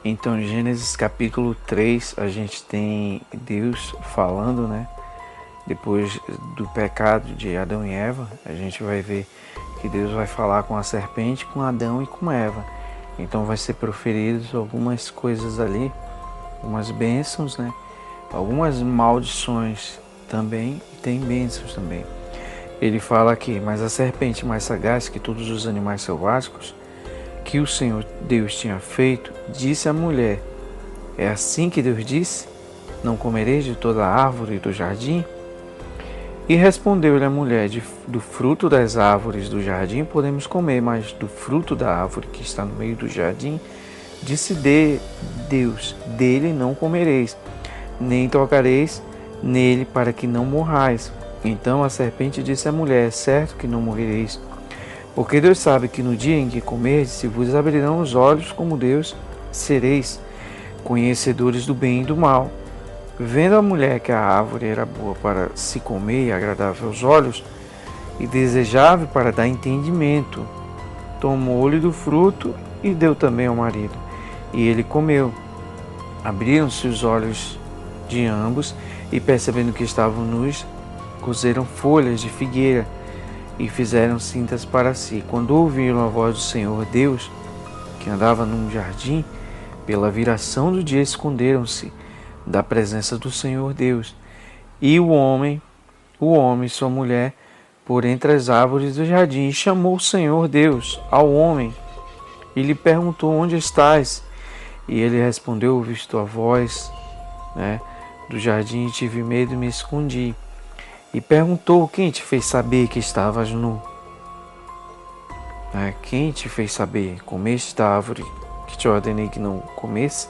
Então, em Gênesis capítulo 3, a gente tem Deus falando, né? Depois do pecado de Adão e Eva, a gente vai ver que Deus vai falar com a serpente, com Adão e com Eva. Então vai ser proferidas algumas coisas ali, algumas bênçãos, né? Algumas maldições também, e tem bênçãos também. Ele fala aqui, mas a serpente mais sagaz que todos os animais selváticos que o Senhor Deus tinha feito, disse à mulher, é assim que Deus disse? Não comereis de toda a árvore do jardim? E respondeu-lhe a mulher, do fruto das árvores do jardim podemos comer, mas do fruto da árvore que está no meio do jardim, disse Deus, dele não comereis, nem tocareis nele para que não morrais. Então a serpente disse à mulher, é certo que não morrereis, porque Deus sabe que no dia em que comerdes, se vos abrirão os olhos como Deus, sereis conhecedores do bem e do mal. Vendo a mulher que a árvore era boa para se comer e agradável aos olhos, e desejável para dar entendimento, tomou-lhe do fruto e deu também ao marido. E ele comeu. Abriram-se os olhos de ambos, e percebendo que estavam nus, cozeram folhas de figueira, e fizeram cintas para si. Quando ouviram a voz do Senhor Deus, que andava num jardim, pela viração do dia esconderam-se da presença do Senhor Deus. E o homem e sua mulher, por entre as árvores do jardim, e chamou o Senhor Deus ao homem, e lhe perguntou, onde estás? E ele respondeu, ouvi tua voz, do jardim, e tive medo e me escondi. E perguntou, quem te fez saber que estavas nu? Quem te fez saber? Comeste da árvore que te ordenei que não comesse?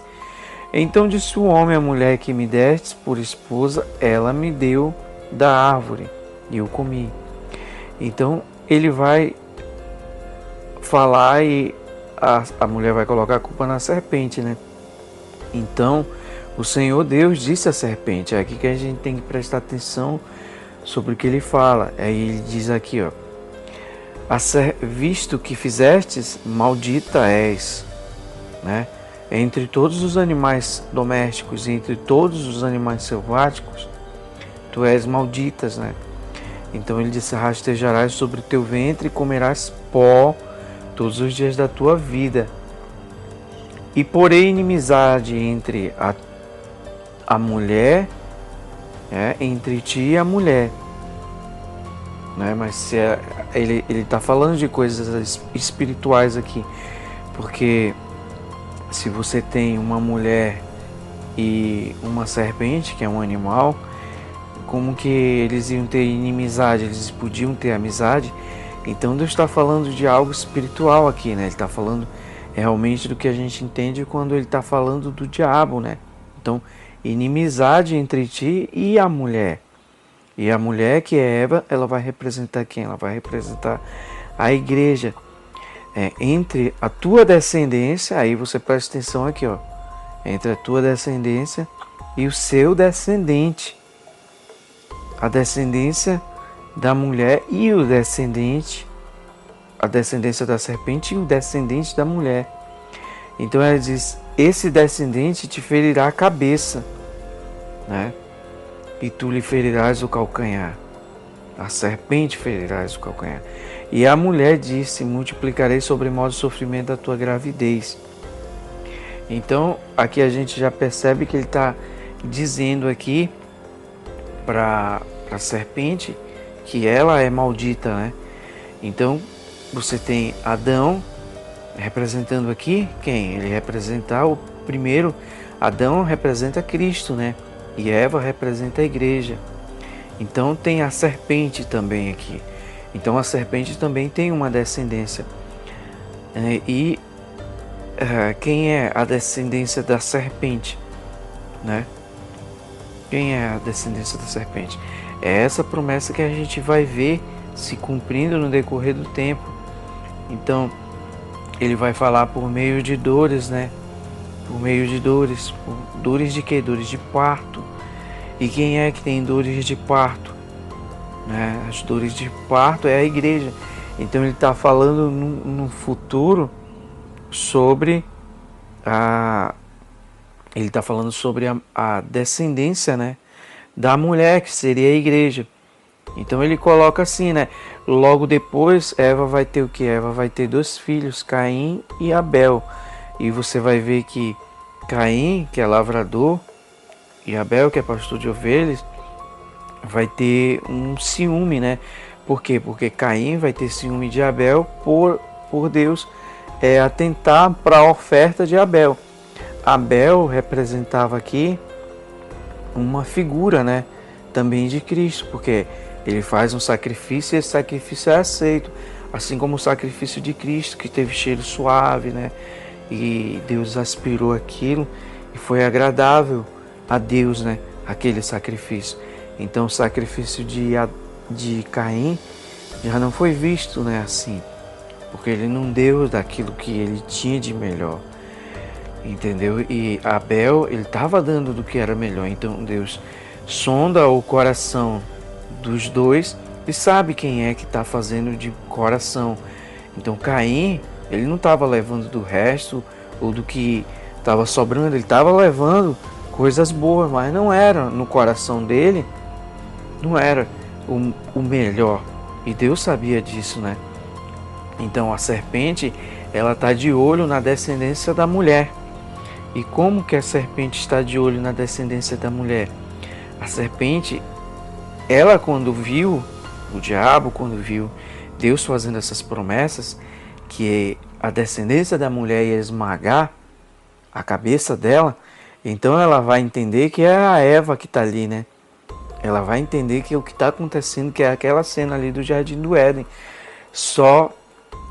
Então disse o homem à mulher que me deste por esposa, ela me deu da árvore e eu comi. Então ele vai falar e a mulher vai colocar a culpa na serpente, né? Então o Senhor Deus disse à serpente, é aqui que a gente tem que prestar atenção sobre o que ele fala. Aí ele diz aqui, ó, visto que fizestes, maldita és, né? Entre todos os animais domésticos, entre todos os animais selváticos, tu és malditas, né? Então ele disse, rastejarás sobre o teu ventre e comerás pó todos os dias da tua vida. E porém inimizade entre a mulher, entre ti e a mulher. Mas se ele está falando de coisas espirituais aqui, porque se você tem uma mulher e uma serpente, que é um animal, como que eles iam ter inimizade? Eles podiam ter amizade? Então Deus está falando de algo espiritual aqui, né? Ele está falando realmente do que a gente entende quando ele está falando do diabo, né? Então, inimizade entre ti e a mulher. E a mulher, que é Eva, ela vai representar quem? Ela vai representar a igreja. Entre a tua descendência, aí você presta atenção aqui, ó, entre a tua descendência e o seu descendente. A descendência da mulher e o descendente, a descendência da serpente e o descendente da mulher. Então ela diz, esse descendente te ferirá a cabeça, né? E tu lhe ferirás o calcanhar. A serpente ferirás o calcanhar. E a mulher disse, multiplicarei sobremodo o sofrimento da tua gravidez. Então, aqui a gente já percebe que ele está dizendo aqui para a serpente que ela é maldita, né? Então, você tem Adão representando aqui quem? Ele representa o primeiro, Adão representa Cristo, né? E Eva representa a igreja. Então tem a serpente também aqui. Então a serpente também tem uma descendência. Quem é a descendência da serpente? Né? Quem é a descendência da serpente? É essa promessa que a gente vai ver se cumprindo no decorrer do tempo. Então ele vai falar por meio de dores, né? Por meio de dores. Dores de quê? Dores de parto. E quem é que tem dores de parto? As dores de parto é a igreja. Então ele está falando no futuro sobre ele está falando sobre a descendência, né, da mulher, que seria a igreja. Então ele coloca assim, né? Logo depois, Eva vai ter o que? Eva vai ter 2 filhos, Caim e Abel. E você vai ver que Caim, que é lavrador, e Abel, que é pastor de ovelhas, vai ter um ciúme, né? Por quê? Porque Caim vai ter ciúme de Abel por Deus atentar para a oferta de Abel. Abel representava aqui uma figura, né, também de Cristo, porque ele faz um sacrifício e esse sacrifício é aceito, assim como o sacrifício de Cristo, que teve cheiro suave, né, e Deus aspirou aquilo e foi agradável a Deus, né, aquele sacrifício. Então o sacrifício de Caim já não foi visto, né, assim, porque ele não deu daquilo que ele tinha de melhor. Entendeu? E Abel, ele estava dando do que era melhor. Então Deus sonda o coração dos dois e sabe quem é que está fazendo de coração. Então Caim, ele não estava levando do resto ou do que estava sobrando, ele estava levando coisas boas, mas não era no coração dele, não era o melhor. E Deus sabia disso, né? Então a serpente, ela está de olho na descendência da mulher. E como que a serpente está de olho na descendência da mulher? A serpente, ela quando viu, o diabo quando viu Deus fazendo essas promessas, que a descendência da mulher ia esmagar a cabeça dela, então ela vai entender que é a Eva que está ali, né? Ela vai entender que o que está acontecendo, que é aquela cena ali do Jardim do Éden. Só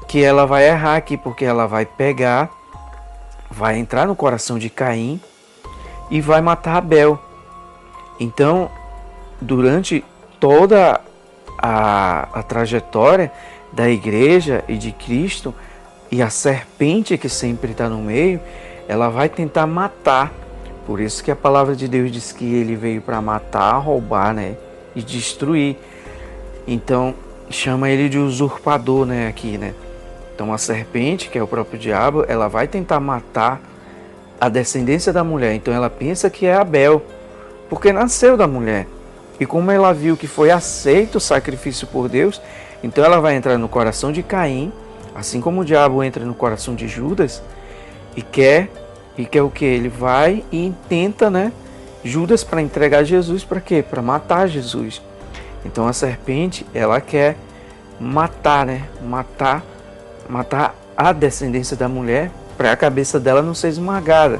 que ela vai errar aqui, porque ela vai pegar, vai entrar no coração de Caim e vai matar Abel. Então, durante toda a trajetória da igreja e de Cristo, e a serpente que sempre está no meio, ela vai tentar matar. Por isso que a palavra de Deus diz que ele veio para matar, roubar, né, e destruir. Então, chama ele de usurpador, né, aqui, né. Então a serpente, que é o próprio diabo, ela vai tentar matar a descendência da mulher. Então ela pensa que é Abel, porque nasceu da mulher. E como ela viu que foi aceito o sacrifício por Deus, então ela vai entrar no coração de Caim, assim como o diabo entra no coração de Judas, e quer o que? Ele vai e tenta, né, Judas para entregar Jesus para quê? Para matar Jesus. Então a serpente, ela quer matar, né? Matar a descendência da mulher para a cabeça dela não ser esmagada.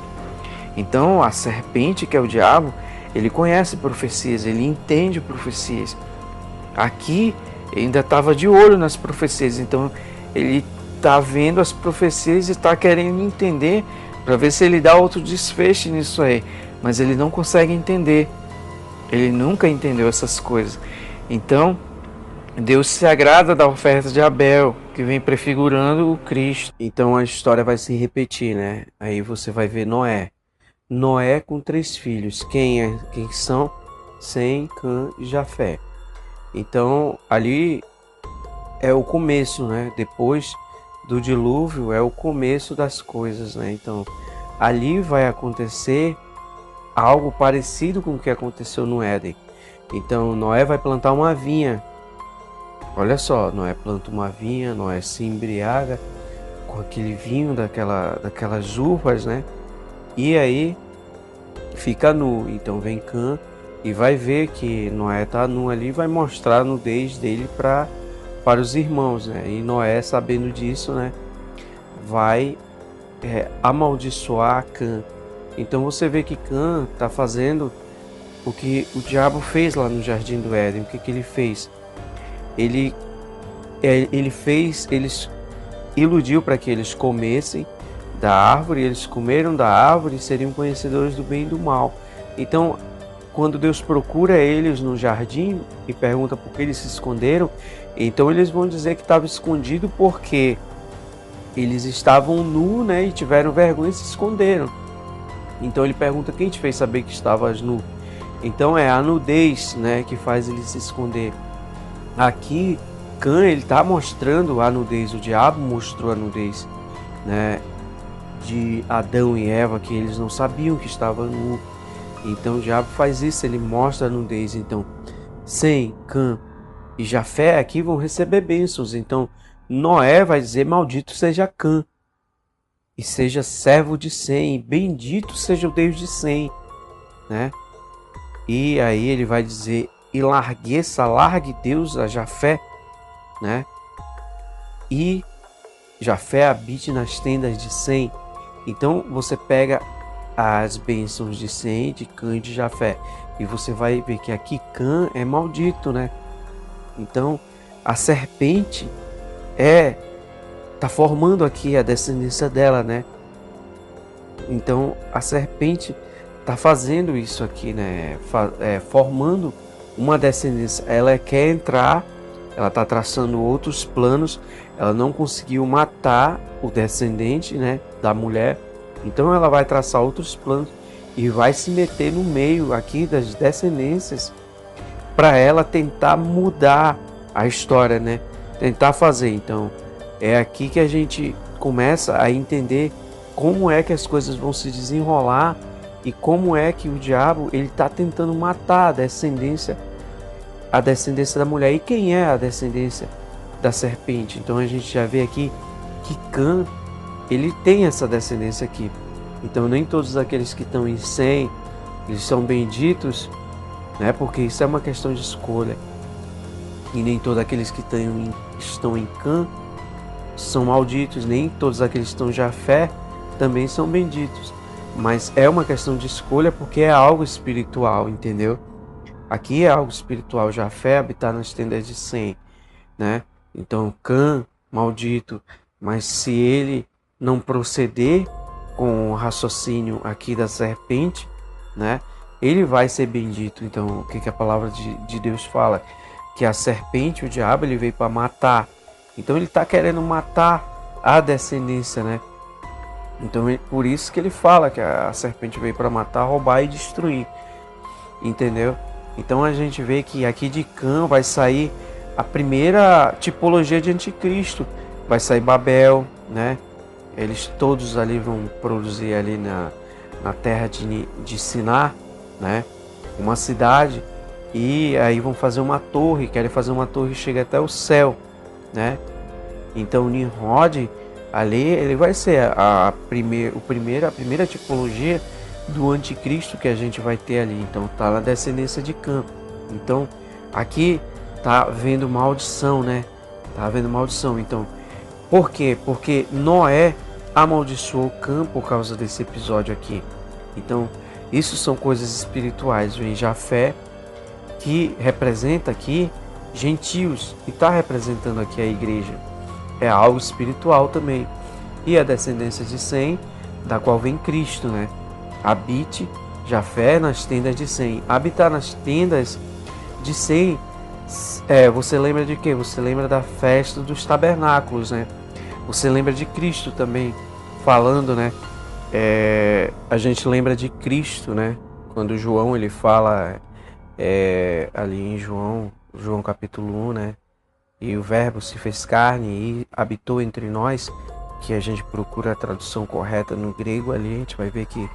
Então a serpente, que é o diabo, ele conhece profecias, ele entende profecias. Aqui ainda estava de olho nas profecias, então ele está vendo as profecias e está querendo entender para ver se ele dá outro desfecho nisso aí, mas ele não consegue entender. Ele nunca entendeu essas coisas. Então Deus se agrada da oferta de Abel, que vem prefigurando o Cristo. Então a história vai se repetir, né? Aí você vai ver Noé. Noé com 3 filhos. Quem são? Sem, Cã e Jafé. Então ali é o começo, né? Depois do dilúvio é o começo das coisas, né? Então ali vai acontecer algo parecido com o que aconteceu no Éden. Então Noé vai plantar uma vinha. Olha só, Noé planta uma vinha, Noé se embriaga com aquele vinho daquelas uvas, né? E aí fica nu. Então vem Cã e vai ver que Noé está nu ali, vai mostrar a nudez dele para os irmãos, né? E Noé, sabendo disso, né, vai amaldiçoar Cã. Então você vê que Cã está fazendo o que o diabo fez lá no Jardim do Éden. O que ele fez? Ele iludiu para que eles comessem da árvore, eles comeram da árvore e seriam conhecedores do bem e do mal. Então, quando Deus procura eles no jardim e pergunta por que eles se esconderam, então eles vão dizer que estava escondido porque eles estavam nus, né, e tiveram vergonha e se esconderam. Então ele pergunta: quem te fez saber que estavas nu? Então é a nudez, né, que faz ele se esconder. Aqui, Cã, ele está mostrando a nudez, o diabo mostrou a nudez, né? de Adão e Eva, que eles não sabiam que estavam nu. Então o diabo faz isso, ele mostra a nudez. Então Sem, Cã e Jafé aqui vão receber bênçãos. Então Noé vai dizer: maldito seja Cã e seja servo de Sem, bendito seja o Deus de Sem, né? E aí ele vai dizer: e largue Deus a Jafé, né? E Jafé habite nas tendas de Sem. Então você pega as bênçãos de Sem, de Cã e de Jafé, e você vai ver que aqui Cã é maldito, né? Então a serpente tá formando aqui a descendência dela, né? Então a serpente tá fazendo isso aqui, né? Formando uma descendência. Ela quer entrar, ela tá traçando outros planos. Ela não conseguiu matar o descendente, né, da mulher. Então ela vai traçar outros planos e vai se meter no meio aqui das descendências para ela tentar mudar a história, né? Tentar fazer. Então é aqui que a gente começa a entender como é que as coisas vão se desenrolar e como é que o diabo ele está tentando matar a descendência da mulher. E quem é a descendência da serpente? Então a gente já vê aqui que Cã ele tem essa descendência aqui. Então nem todos aqueles que estão em Sem eles são benditos, né? Porque isso é uma questão de escolha. E nem todos aqueles que estão em Cã são malditos, nem todos aqueles que estão em Jafé também são benditos. Mas é uma questão de escolha porque é algo espiritual, entendeu? Aqui é algo espiritual. Jafé habitar nas tendas de Sem, né? Então Cã, maldito, mas se ele não proceder com o raciocínio aqui da serpente, né? Ele vai ser bendito. Então o que a palavra de Deus fala? Que a serpente, o diabo, ele veio para matar. Então ele está querendo matar a descendência, né? Então por isso que ele fala que a serpente veio para matar, roubar e destruir, entendeu? Então a gente vê que aqui de Cã vai sair a primeira tipologia de anticristo. Vai sair Babel, né? Eles todos ali vão produzir ali na terra de Sinar, né? Uma cidade. E aí vão fazer uma torre, querem fazer uma torre que chega até o céu, né? Então Nimrod ali ele vai ser a primeira tipologia do anticristo que a gente vai ter ali. Então tá na descendência de Cã. Então aqui tá havendo maldição, né? Tá havendo maldição. Então por quê? Porque Noé amaldiçoou Cã por causa desse episódio aqui. Então isso são coisas espirituais. Vem Jafé, que representa aqui gentios e está representando aqui a igreja. É algo espiritual também. E a descendência de Sem, da qual vem Cristo, né? Habite Jafé nas tendas de Sem. Habitar nas tendas de Sem, você lembra de quê? Você lembra da festa dos tabernáculos, né? Você lembra de Cristo também, falando, né? A gente lembra de Cristo, né? Quando João ele fala ali em João capítulo 1, né? E o verbo se fez carne e habitou entre nós, que a gente procura a tradução correta no grego ali, a gente vai ver que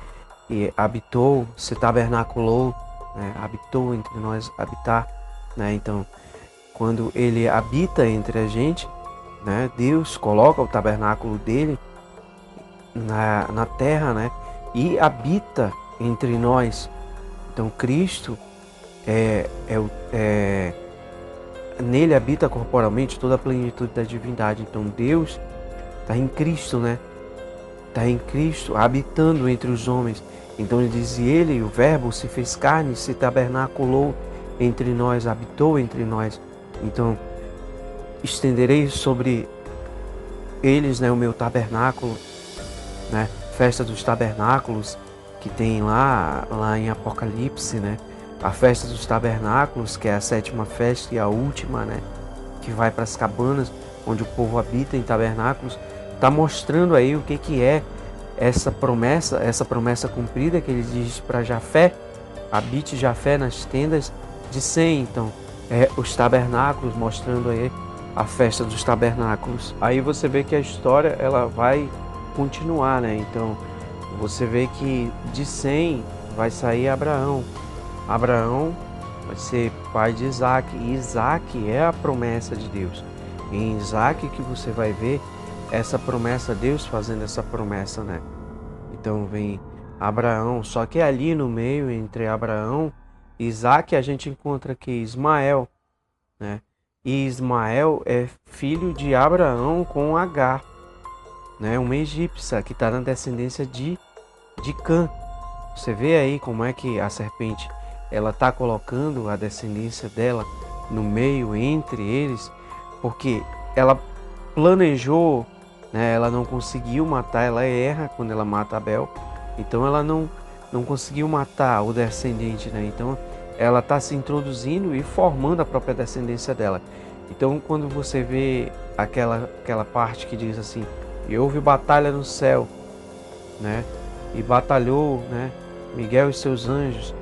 habitou, se tabernaculou, né? Habitou entre nós, habitar, né? Então, quando ele habita entre a gente, né? Deus coloca o tabernáculo dele na terra, né? E habita entre nós. Então, Cristo nele habita corporalmente toda a plenitude da divindade. Então Deus está em Cristo, né? Está em Cristo, habitando entre os homens. Então ele diz: ele, o verbo, se fez carne, se tabernaculou entre nós, habitou entre nós. Então estenderei sobre eles, né, o meu tabernáculo, né? Festa dos tabernáculos que tem lá em Apocalipse, né? A festa dos tabernáculos, que é a 7ª festa e a última, né? Que vai para as cabanas, onde o povo habita em tabernáculos. Está mostrando aí o que é essa promessa cumprida que ele diz para Jafé: habite Jafé nas tendas de Sem. Então, os tabernáculos, mostrando aí a festa dos tabernáculos. Aí você vê que a história ela vai continuar, né? Então você vê que de Sem vai sair Abraão. Abraão vai ser pai de Isaac, e Isaac é a promessa de Deus. Em Isaac que você vai ver essa promessa, Deus fazendo essa promessa, né? Então vem Abraão, só que ali no meio, entre Abraão e Isaac, a gente encontra aqui Ismael, né? E Ismael é filho de Abraão com Agar, né? Uma egípcia que está na descendência de Cã. Você vê aí como é que a serpente ela está colocando a descendência dela no meio entre eles, porque ela planejou, né? Ela não conseguiu matar, ela erra quando ela mata Abel, então ela não conseguiu matar o descendente, né? Então ela está se introduzindo e formando a própria descendência dela. Então quando você vê aquela parte que diz assim, e houve batalha no céu, né? E batalhou, né? Miguel e seus anjos,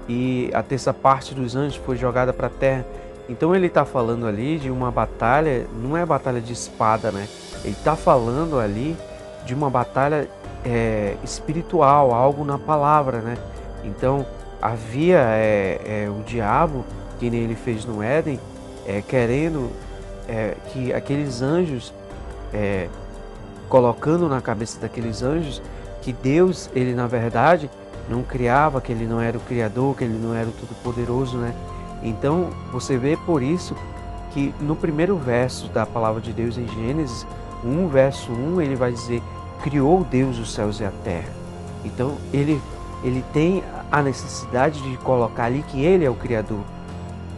e a terça parte dos anjos foi jogada para a terra. Então ele está falando ali de uma batalha, não é batalha de espada, né? Ele está falando ali de uma batalha espiritual, algo na palavra, né? Então havia o diabo, que nem ele fez no Éden, querendo que aqueles anjos, colocando na cabeça daqueles anjos que Deus, ele na verdade não criava, que ele não era o Criador, que ele não era o Todo-Poderoso, né? Então você vê por isso que no primeiro verso da palavra de Deus em Gênesis 1, verso 1, ele vai dizer: criou Deus os céus e a terra. Então ele tem a necessidade de colocar ali que ele é o Criador,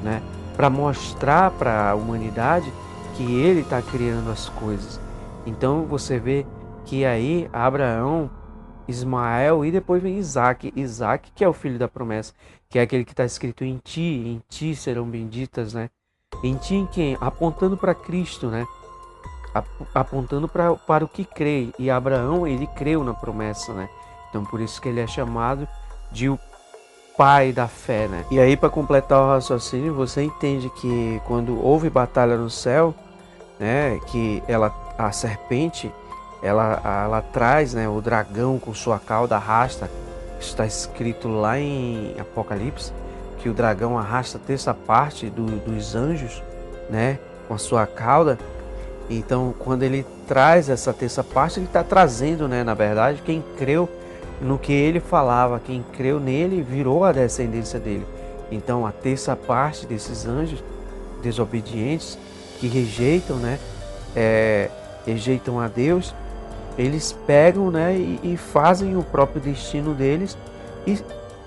né? Para mostrar para a humanidade que ele está criando as coisas. Então você vê que aí Abraão, Ismael e depois vem Isaac. Isaac que é o filho da promessa, que é aquele que está escrito em ti serão benditas, né? Em ti em quem? Apontando para Cristo, né? Apontando para o que crê. E Abraão, ele creu na promessa, né? Então por isso que ele é chamado de o pai da fé, né? E aí, para completar o raciocínio, você entende que quando houve batalha no céu, né, que a serpente, ela traz, né, o dragão com sua cauda, arrasta. Está escrito lá em Apocalipse que o dragão arrasta a terça parte dos anjos, né, com a sua cauda. Então, quando ele traz essa terça parte, ele está trazendo, né, na verdade, quem creu no que ele falava, quem creu nele virou a descendência dele. Então, a terça parte desses anjos desobedientes que rejeitam, né, rejeitam a Deus, eles pegam, né, e fazem o próprio destino deles e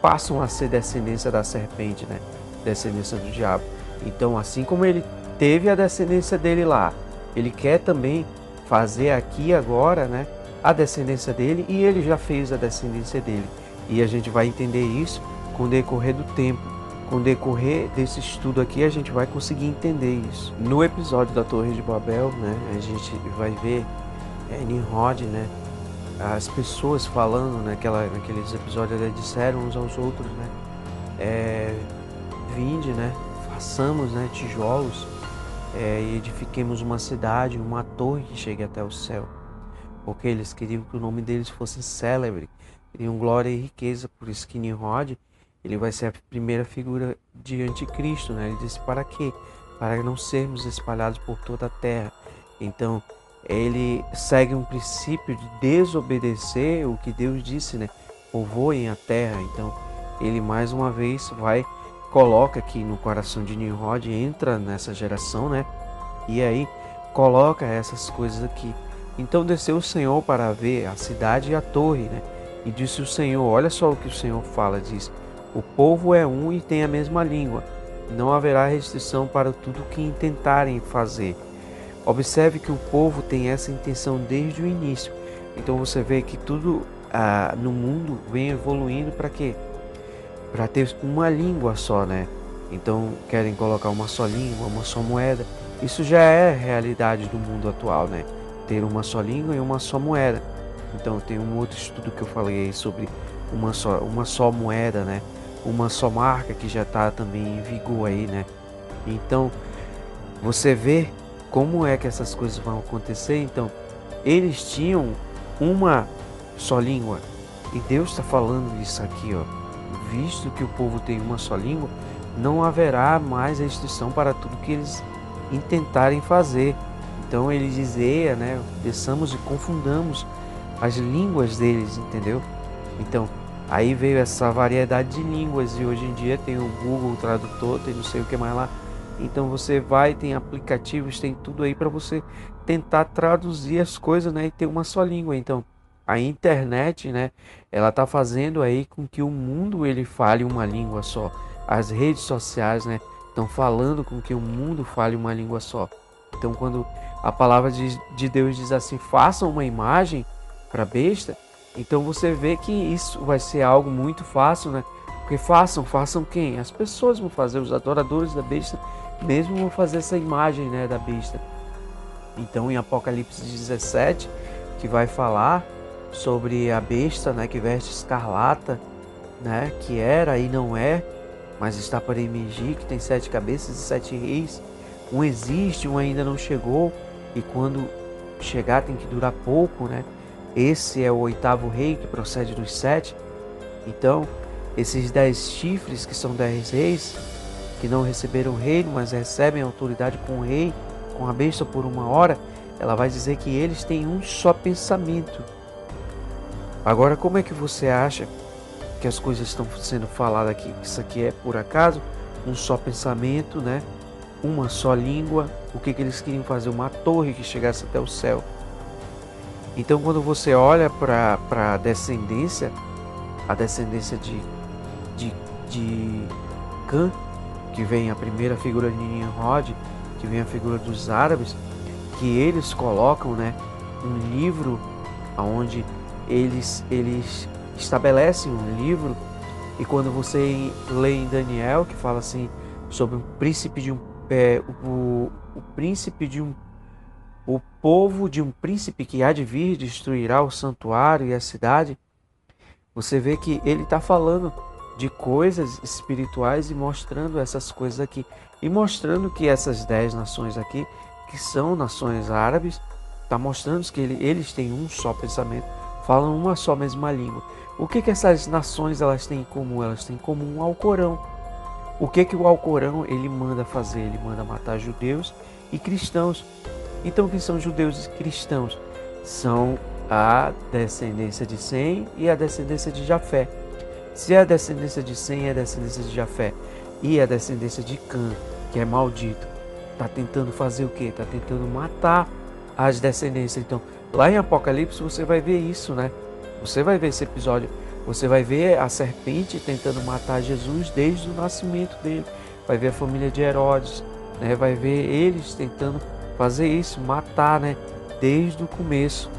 passam a ser descendência da serpente, né, descendência do diabo. Então, assim como ele teve a descendência dele lá, ele quer também fazer aqui agora, né, a descendência dele, e ele já fez a descendência dele. E a gente vai entender isso com o decorrer do tempo. Com o decorrer desse estudo aqui, a gente vai conseguir entender isso. No episódio da Torre de Babel, né, a gente vai ver Nimrod, né, as pessoas falando, né, naqueles episódios, eles disseram uns aos outros, né, vinde, né, façamos, né, tijolos, e edifiquemos uma cidade, uma torre que chegue até o céu. Porque eles queriam que o nome deles fosse célebre, queriam glória e riqueza. Por isso que Nimrod, ele vai ser a primeira figura de anticristo, né? Ele disse: para quê? Para não sermos espalhados por toda a terra. Então, ele segue um princípio de desobedecer o que Deus disse, né? Povoem a terra. Então, ele mais uma vez coloca aqui no coração de Nimrod, entra nessa geração, né? E aí coloca essas coisas aqui. Então desceu o Senhor para ver a cidade e a torre, né? E disse o Senhor, olha só o que o Senhor fala, diz: o povo é um e tem a mesma língua. Não haverá restrição para tudo que intentarem fazer. Observe que o povo tem essa intenção desde o início. Então você vê que tudo no mundo vem evoluindo para quê? Para ter uma língua só, né? Então querem colocar uma só língua, uma só moeda. Isso já é realidade do mundo atual, né? Ter uma só língua e uma só moeda. Então tem um outro estudo que eu falei sobre uma só moeda, né? Uma só marca que já está também em vigor aí, né? Então você vê como é que essas coisas vão acontecer. Então eles tinham uma só língua. E Deus está falando isso aqui, ó. Visto que o povo tem uma só língua, não haverá mais restrição para tudo que eles intentarem fazer. Então ele dizia, né, desçamos e confundamos as línguas deles, entendeu? Então, aí veio essa variedade de línguas e hoje em dia tem o Google Tradutor, tem não sei o que mais lá. Então você vai, tem aplicativos, tem tudo aí para você tentar traduzir as coisas, né, e ter uma só língua. Então, a internet, né, ela tá fazendo aí com que o mundo ele fale uma língua só. As redes sociais, né, estão falando com que o mundo fale uma língua só. Então, quando a palavra de Deus diz assim, façam uma imagem para a besta, então você vê que isso vai ser algo muito fácil, né? Porque façam quem? As pessoas vão fazer, os adoradores da besta mesmo vão fazer essa imagem, né, da besta. Então em Apocalipse 17, que vai falar sobre a besta, né, que veste escarlata, né, que era e não é, mas está para emergir, que tem 7 cabeças e 7 reis. Um existe, um ainda não chegou, e quando chegar tem que durar pouco, né? Esse é o 8º rei que procede dos 7. Então, esses 10 chifres, que são 10 reis, que não receberam o reino, mas recebem autoridade com o rei, com a besta por 1 hora, ela vai dizer que eles têm um só pensamento. Agora, como é que você acha que as coisas estão sendo faladas aqui? Isso aqui é por acaso um só pensamento, né? Uma só língua. O que eles queriam fazer? Uma torre que chegasse até o céu. Então, quando você olha para a descendência de Cã, que vem a primeira figura de Nimrod, que vem a figura dos árabes, que eles colocam, né, um livro onde eles estabelecem um livro, e quando você lê em Daniel, que fala assim sobre o povo de um príncipe que há de vir destruirá o santuário e a cidade, você vê que ele está falando de coisas espirituais e mostrando essas coisas aqui. E mostrando que essas 10 nações aqui, que são nações árabes, está mostrando que eles têm um só pensamento, falam uma só mesma língua. O que essas nações elas têm em comum? Elas têm em comum o Alcorão. O que o Alcorão ele manda fazer? Ele manda matar judeus e cristãos. Então, quem são judeus e cristãos? São a descendência de Sem e a descendência de Jafé. Se a descendência de Sem é a descendência de Jafé e a descendência de Cã, que é maldito, está tentando fazer o quê? Está tentando matar as descendências. Então, lá em Apocalipse você vai ver isso, né? Você vai ver esse episódio. Você vai ver a serpente tentando matar Jesus desde o nascimento dele. Vai ver a família de Herodes, né? Vai ver eles tentando fazer isso, matar, né? Desde o começo.